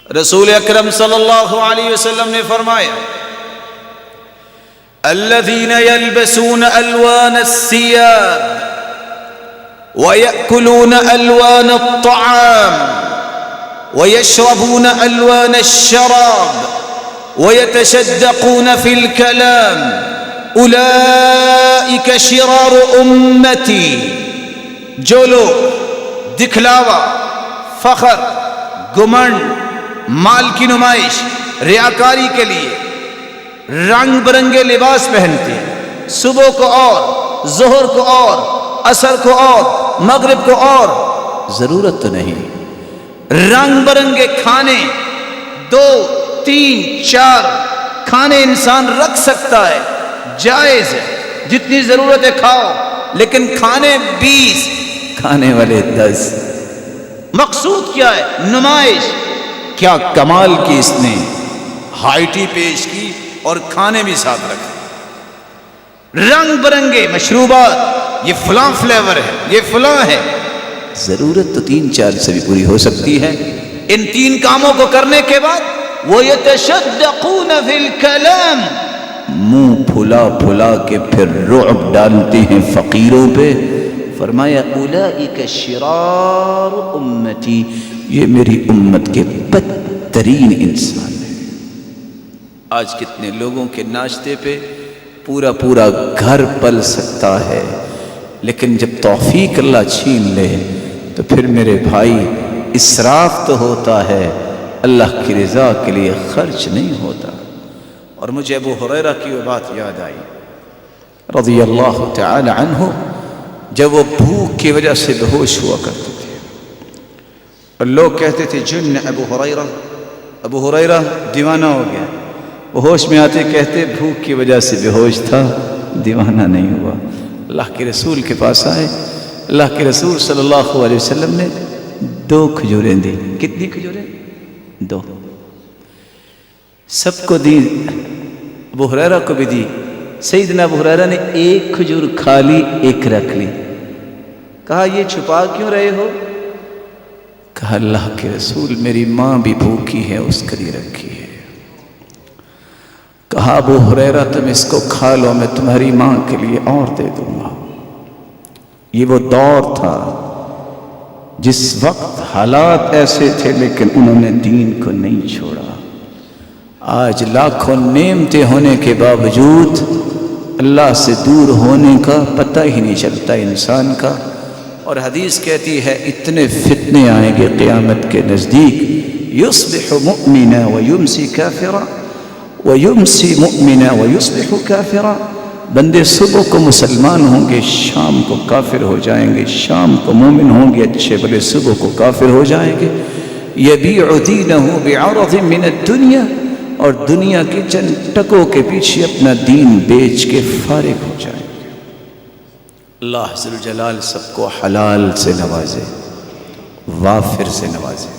رسول اکرم صلی اللہ علیہ وسلم نے فرمایا الذین یلبسون الوان الثیاب ویأکلون الوان الطعام ویشربون الوان الشراب ویتشدقون فی الکلام اولئک شرار امتی. جو لوگ دکھلاوا، فخر، گمنڈ، مال کی نمائش، ریاکاری کے لیے رنگ برنگے لباس پہنتے ہیں، صبح کو اور، ظہر کو اور، عصر کو اور، مغرب کو اور، ضرورت تو نہیں. رنگ برنگے کھانے 2 3 4 کھانے انسان رکھ سکتا ہے، جائز ہے، جتنی ضرورت ہے کھاؤ، لیکن کھانے 20 کھانے والے 10. مقصود کیا ہے؟ نمائش. کیا کمال کی اس نے ہائٹی پیش کی اور کھانے بھی ساتھ رکھے، رنگ برنگے مشروبات، یہ فلاں فلیور ہے، یہ فلاں ہے. ضرورت تو 3 4 سے بھی پوری ہو سکتی ہے. ان 3 کاموں کو کرنے کے بعد وَيَتَشَدَّقُونَ فِي الْكَلَامِ، منہ پھلا پھلا کے پھر رعب ڈالتے ہیں فقیروں پہ. فرمایا اولئک شرار امتی، یہ میری امت کے بدترین انسان ہیں. آج کتنے لوگوں کے ناشتے پہ پورا پورا گھر پل سکتا ہے، لیکن جب توفیق اللہ چھین لے تو پھر میرے بھائی اسراف تو ہوتا ہے، اللہ کی رضا کے لیے خرچ نہیں ہوتا. اور مجھے ابو ہریرہ کی وہ بات یاد آئی رضی اللہ تعالی عنہ، جب وہ بھوک کی وجہ سے بے ہوش ہوا کرتے تھے اور لوگ کہتے تھے جن ابو ہریرہ، ابو ہریرہ دیوانہ ہو گیا. وہ ہوش میں آتے کہتے بھوک کی وجہ سے بے ہوش تھا، دیوانہ نہیں ہوا. اللہ کے رسول کے پاس آئے، اللہ کے رسول صلی اللہ علیہ وسلم نے 2 کھجوریں دی. کتنی کھجوریں؟ 2. سب کو دی، ابو ہریرہ کو بھی دی. سیدنا ابو ہریرہ نے 1 کھجور کھا لی، 1 رکھ لی. کہا یہ چھپا کیوں رہے ہو؟ کہا اللہ کے رسول میری ماں بھی بھوکی ہے، اس کے لیے رکھی ہے. کہا ابو ہریرہ تم اس کو کھا لو، میں تمہاری ماں کے لیے اور دے دوں گا. یہ وہ دور تھا جس وقت حالات ایسے تھے لیکن انہوں نے دین کو نہیں چھوڑا. آج لاکھوں نعمتیں ہونے کے باوجود اللہ سے دور ہونے کا پتہ ہی نہیں چلتا انسان کا. اور حدیث کہتی ہے اتنے فتنے آئیں گے قیامت کے نزدیک، یصبح مؤمنا ویمسی کافرا ویمسی مؤمنا ویصبح کافرا. بندے صبح کو مسلمان ہوں گے، شام کو کافر ہو جائیں گے، شام کو مومن ہوں گے اچھے بلے، صبح کو کافر ہو جائیں گے. یبیع دینہ بعرض من الدنیا، اور دنیا کی چند ٹکوں کے پیچھے اپنا دین بیچ کے فارغ ہو جائیں گے. اللہ ذوالجلال سب کو حلال سے نوازے، وافر سے نوازے.